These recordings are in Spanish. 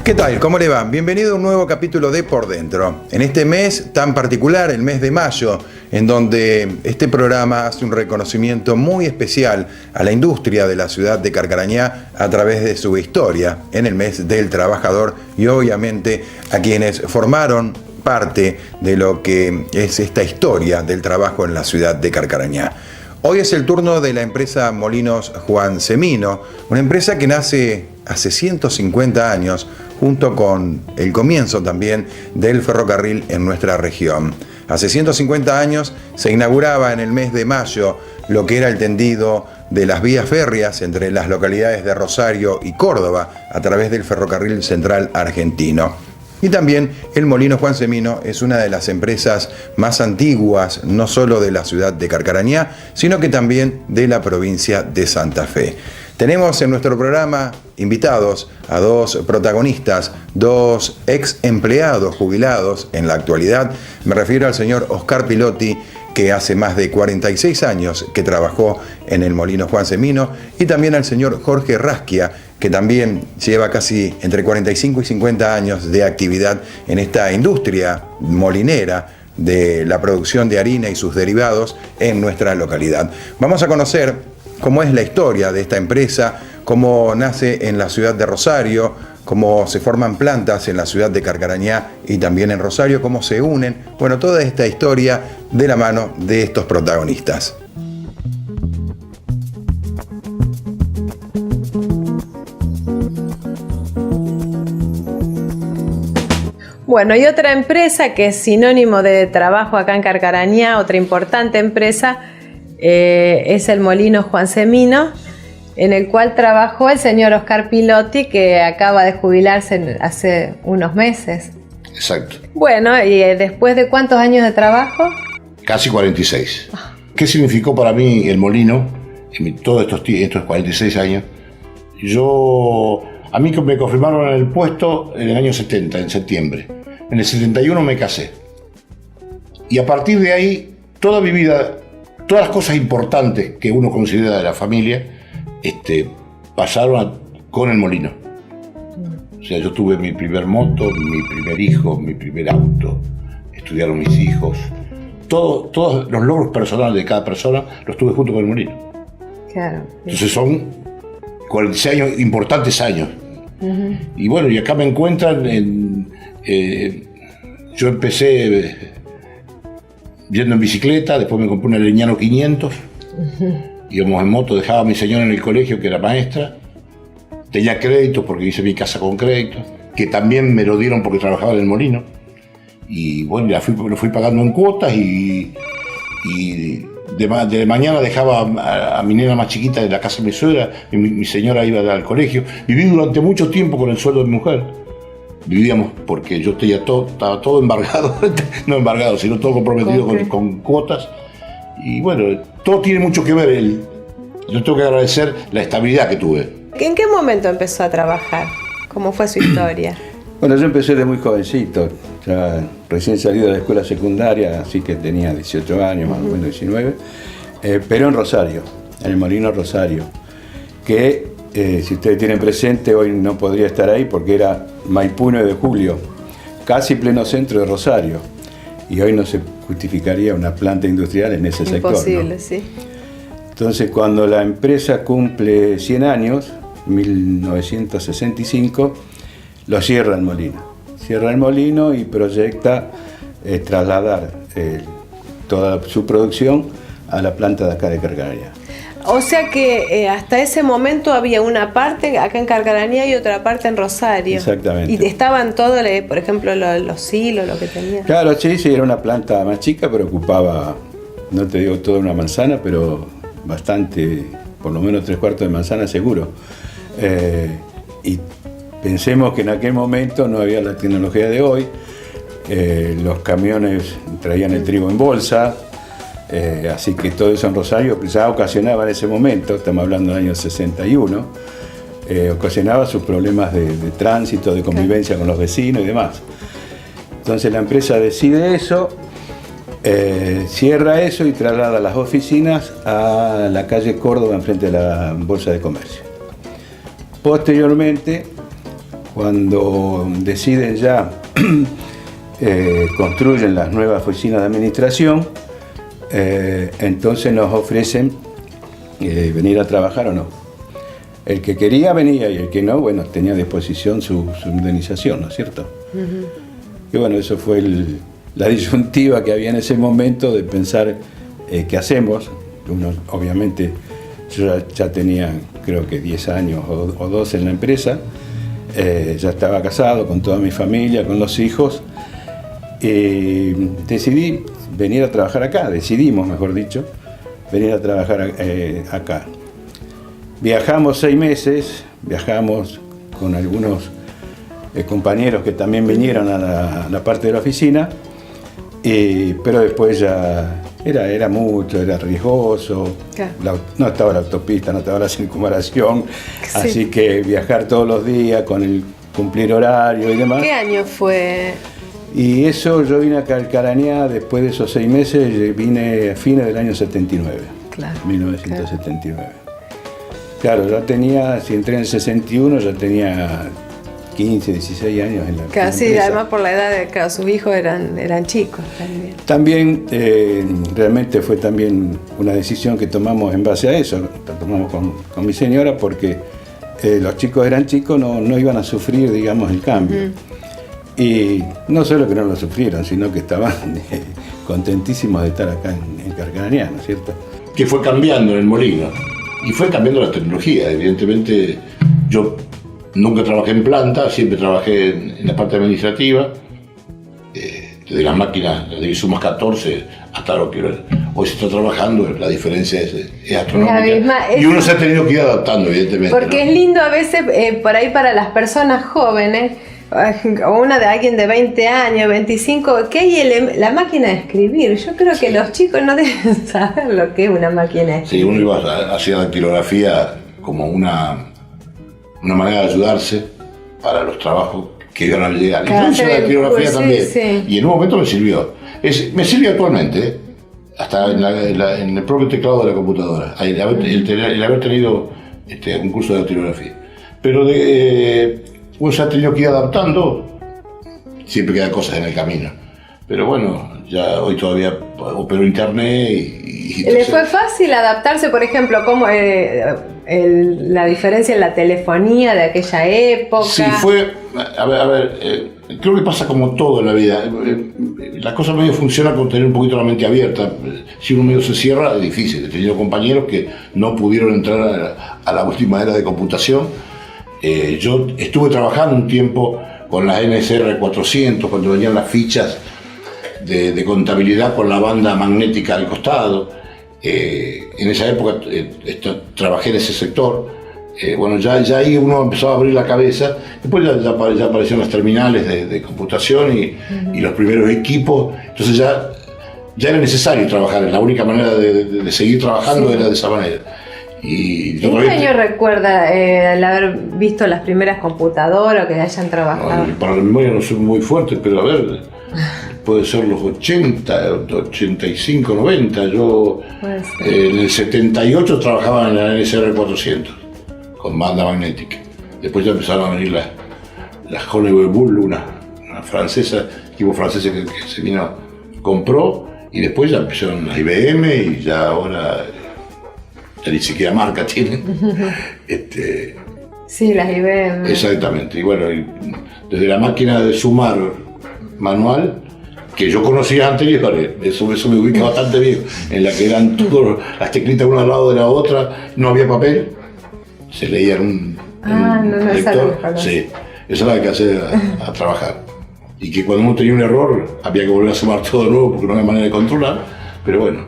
¿Qué tal? ¿Cómo le va? Bienvenido a un nuevo capítulo de Por Dentro. En este mes tan particular, el mes de mayo, en donde este programa hace un reconocimiento muy especial a la industria de la ciudad de Carcarañá a través de su historia en el mes del trabajador y obviamente a quienes formaron parte de lo que es esta historia del trabajo en la ciudad de Carcarañá. Hoy es el turno de la empresa Molinos Juan Semino, una empresa que nace hace 150 años, junto con el comienzo también del ferrocarril en nuestra región. Hace 150 años se inauguraba en el mes de mayo lo que era el tendido de las vías férreas entre las localidades de Rosario y Córdoba a través del ferrocarril central argentino. Y también el Molino Juan Semino es una de las empresas más antiguas, no solo de la ciudad de Carcarañá, sino que también de la provincia de Santa Fe. Tenemos en nuestro programa invitados a dos protagonistas, dos ex empleados jubilados en la actualidad. Me refiero al señor Oscar Pilotti, que hace más de 46 años que trabajó en el Molino Juan Semino, y también al señor Jorge Rasquia, que también lleva casi entre 45 y 50 años de actividad en esta industria molinera de la producción de harina y sus derivados en nuestra localidad. Vamos a conocer cómo es la historia de esta empresa, cómo nace en la ciudad de Rosario, cómo se forman plantas en la ciudad de Carcarañá y también en Rosario, cómo se unen. Bueno, toda esta historia de la mano de estos protagonistas. Bueno, y otra empresa que es sinónimo de trabajo acá en Carcarañá, otra importante empresa, es el Molino Juan Semino, en el cual trabajó el señor Oscar Pilotti, que acaba de jubilarse hace unos meses. Exacto. Bueno, y después de ¿cuántos años de trabajo? Casi 46. ¿Qué significó para mí el Molino en todos estos 46 años? A mí me confirmaron en el puesto en el año 70, en septiembre. En el 71 me casé. Y a partir de ahí, toda mi vida, todas las cosas importantes que uno considera de la familia, pasaron con el Molino. O sea, yo tuve mi primer moto, mi primer hijo, mi primer auto, estudiaron mis hijos. Todos los logros personales de cada persona los tuve junto con el Molino. Claro. Entonces son 46 años, importantes años. Uh-huh. Y bueno, y acá me encuentran yo empecé yendo en bicicleta, después me compré una Leñano 500. Uh-huh. Íbamos en moto, dejaba a mi señora en el colegio, que era maestra. Tenía créditos porque hice mi casa con créditos, que también me lo dieron porque trabajaba en el Molino. Y bueno, lo fui pagando en cuotas y de mañana dejaba a mi nena más chiquita en la casa de mi suegra, y mi señora iba al colegio. Viví durante mucho tiempo con el sueldo de mi mujer. Vivíamos porque yo estaba todo embargado, no embargado, sino todo comprometido con cuotas. Y bueno, todo tiene mucho que ver. Yo tengo que agradecer la estabilidad que tuve. ¿En qué momento empezó a trabajar? ¿Cómo fue su historia? Bueno, yo empecé de muy jovencito, ya recién salido de la escuela secundaria, así que tenía 18 años, más o menos 19, pero en Rosario, en el Molino Rosario, que si ustedes tienen presente, hoy no podría estar ahí porque era Maipú 9 de Julio, casi pleno centro de Rosario, y hoy no se justificaría una planta industrial en ese sector. Imposible, ¿no? Sí. Entonces, cuando la empresa cumple 100 años, 1965, lo cierra el molino. Cierra el molino y proyecta trasladar toda su producción a la planta de acá de Carcarañá. O sea que hasta ese momento había una parte acá en Carcarañá y otra parte en Rosario. Exactamente. Y estaban todos, por ejemplo, los hilos, lo que tenían. Claro, sí, era una planta más chica, pero ocupaba, no te digo toda una manzana, pero bastante, por lo menos 3/4 de manzana seguro. Y pensemos que en aquel momento no había la tecnología de hoy. Los camiones traían el trigo en bolsa. Así que todo eso en Rosario ya ocasionaba en ese momento, estamos hablando del año 61, ocasionaba sus problemas de tránsito, de convivencia con los vecinos y demás. Entonces la empresa decide eso, cierra eso y traslada las oficinas a la calle Córdoba, enfrente de la Bolsa de Comercio. Posteriormente, Cuando deciden ya construyen las nuevas oficinas de administración, entonces nos ofrecen venir a trabajar o no. El que quería venía y el que no, bueno, tenía a disposición su indemnización, ¿no es cierto? Uh-huh. Y bueno, eso fue la disyuntiva que había en ese momento de pensar qué hacemos. Uno, obviamente, yo ya tenía creo que 10 años o 12 en la empresa, ya estaba casado con toda mi familia, con los hijos, y decidí venir a trabajar acá, decidimos, mejor dicho, venir a trabajar acá. Viajamos 6 meses, viajamos con algunos compañeros que también vinieron a la parte de la oficina, pero después ya era mucho, era riesgoso, claro. No estaba la autopista, no estaba la circunvalación, sí. Así que viajar todos los días con el cumplir horario y demás. ¿Qué año fue? Y eso, yo vine a Carcarañá después de esos 6 meses, vine a fines del año 79, claro, 1979. Claro, ya tenía, si entré en el 61, ya tenía 15, 16 años en la casi, empresa. Además por la edad de que sus hijos eran chicos también. También, realmente fue también una decisión que tomamos en base a eso, la tomamos con mi señora porque los chicos eran chicos, no iban a sufrir, digamos, el cambio. Y no solo que no lo sufrieron, sino que estaban contentísimos de estar acá en Carcarañá, ¿no es cierto? Que fue cambiando en el molino, y fue cambiando la tecnología. Evidentemente, yo nunca trabajé en planta, siempre trabajé en la parte administrativa, desde las máquinas de Isumas 14 hasta lo que hoy se está trabajando, la diferencia es astronómica. Y uno se ha tenido que ir adaptando, evidentemente. Porque ¿no? Es lindo a veces, por ahí para las personas jóvenes, o una de alguien de 20 años, 25, que hay la máquina de escribir. Yo creo que los chicos no deben saber lo que es una máquina de escribir. Sí, uno iba hacia la dactilografía como una manera de ayudarse para los trabajos que iban a llegar. Incluso la dactilografía también. Sí. Y en un momento me sirvió. Me sirve actualmente, hasta en el propio teclado de la computadora, el haber tenido un curso de dactilografía. Pero uno se ha tenido que ir adaptando, siempre quedan cosas en el camino. Pero bueno, ya hoy todavía opero internet y ¿Le fue fácil adaptarse, por ejemplo, como la diferencia en la telefonía de aquella época? Sí, fue, a ver, creo que pasa como todo en la vida. La cosa medio funciona con tener un poquito la mente abierta. Si uno medio se cierra, es difícil. He tenido compañeros que no pudieron entrar a la última era de computación. Yo estuve trabajando un tiempo con las NSR 400, cuando venían las fichas de contabilidad con la banda magnética al costado. En esa época trabajé en ese sector. Bueno, ya ahí uno empezó a abrir la cabeza. Después ya aparecieron las terminales de computación y los primeros equipos. Entonces ya era necesario trabajar. La única manera de seguir trabajando era de esa manera. ¿En qué año recuerda el haber visto las primeras computadoras o que hayan trabajado? No, para la memoria no soy muy fuerte, pero a ver, puede ser los 80, 85, 90. Yo en el 78 trabajaba en la NSR 400 con banda magnética. Después ya empezaron a venir las Honeywell Bull, una francesa, equipo francés que se vino, compró, y después ya empezaron las IBM y ya ahora ya ni siquiera marca tienen. Sí, las IBM. Exactamente. Y bueno, desde la máquina de sumar manual, que yo conocía anteriores, eso me ubica bastante bien, en la que eran todas las teclitas una al lado de la otra, no había papel, se leía en un lector. Sí, eso era lo que hacía a trabajar. Y que cuando uno tenía un error, había que volver a sumar todo de nuevo porque no había manera de controlar, pero bueno.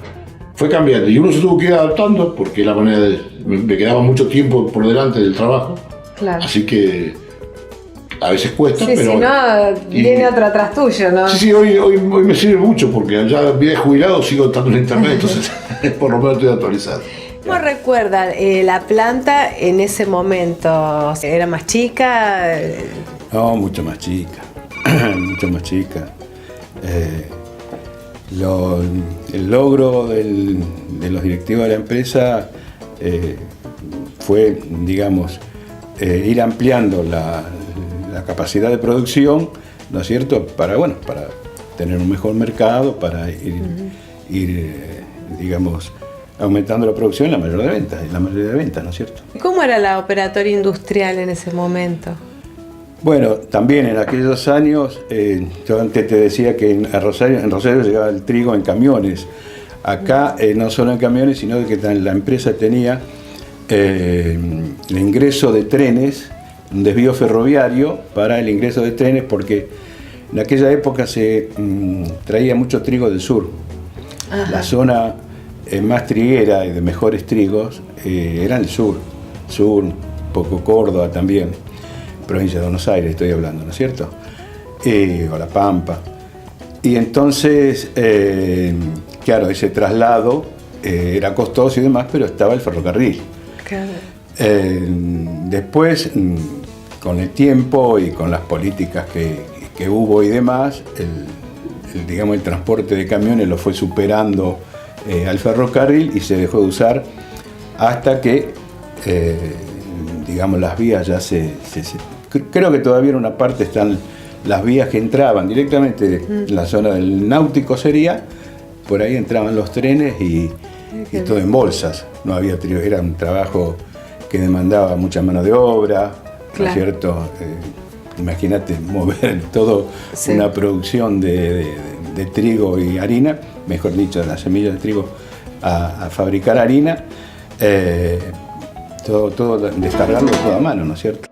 Fue cambiando y uno se tuvo que ir adaptando porque la manera me quedaba mucho tiempo por delante del trabajo. Claro. Así que a veces cuesta, pero... Si no, viene otro atrás tuyo, ¿no? Sí, hoy me sirve mucho porque ya bien jubilado sigo estando en internet, entonces por lo menos estoy actualizado. ¿Cómo recuerda la planta en ese momento? ¿Era más chica? No, mucho más chica, mucho más chica. El logro de los directivos de la empresa fue, digamos, ir ampliando la la capacidad de producción, ¿no es cierto?, para tener un mejor mercado, para ir digamos, aumentando la producción y la mayoría de ventas, ¿no es cierto? ¿Cómo era la operatoria industrial en ese momento? Bueno, también en aquellos años, yo antes te decía que en Rosario llegaba el trigo en camiones. Acá no solo en camiones, sino que la empresa tenía el ingreso de trenes, un desvío ferroviario para el ingreso de trenes, porque en aquella época se traía mucho trigo del sur. Ajá. La zona más triguera y de mejores trigos era el sur, un poco Córdoba también, provincia de Buenos Aires estoy hablando, ¿no es cierto? O La Pampa. Y entonces, claro, ese traslado era costoso y demás, pero estaba el ferrocarril. Claro. Después, con el tiempo y con las políticas que hubo y demás, el transporte de camiones lo fue superando al ferrocarril y se dejó de usar hasta que, las vías ya creo que todavía en una parte están las vías que entraban directamente en la zona del náutico sería, por ahí entraban los trenes y todo en bolsas, no había trigo, era un trabajo que demandaba mucha mano de obra, claro. ¿No es cierto? Imagínate mover todo una producción de trigo y harina, mejor dicho, de las semillas de trigo a fabricar harina, todo descargarlo todo a mano, ¿no es cierto?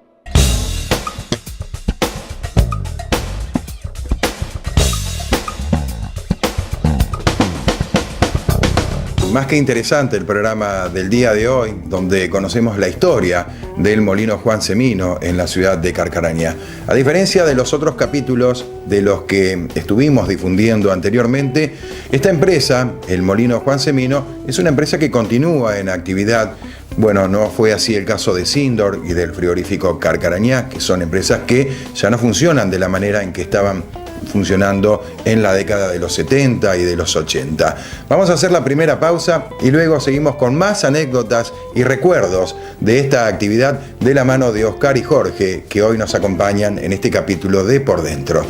Más que interesante el programa del día de hoy, donde conocemos la historia del molino Juan Semino en la ciudad de Carcarañá. A diferencia de los otros capítulos de los que estuvimos difundiendo anteriormente, esta empresa, el molino Juan Semino, es una empresa que continúa en actividad. Bueno, no fue así el caso de Sindor y del frigorífico Carcarañá, que son empresas que ya no funcionan de la manera en que estaban funcionando en la década de los 70 y de los 80. Vamos a hacer la primera pausa y luego seguimos con más anécdotas y recuerdos de esta actividad de la mano de Oscar y Jorge, que hoy nos acompañan en este capítulo de Por Dentro.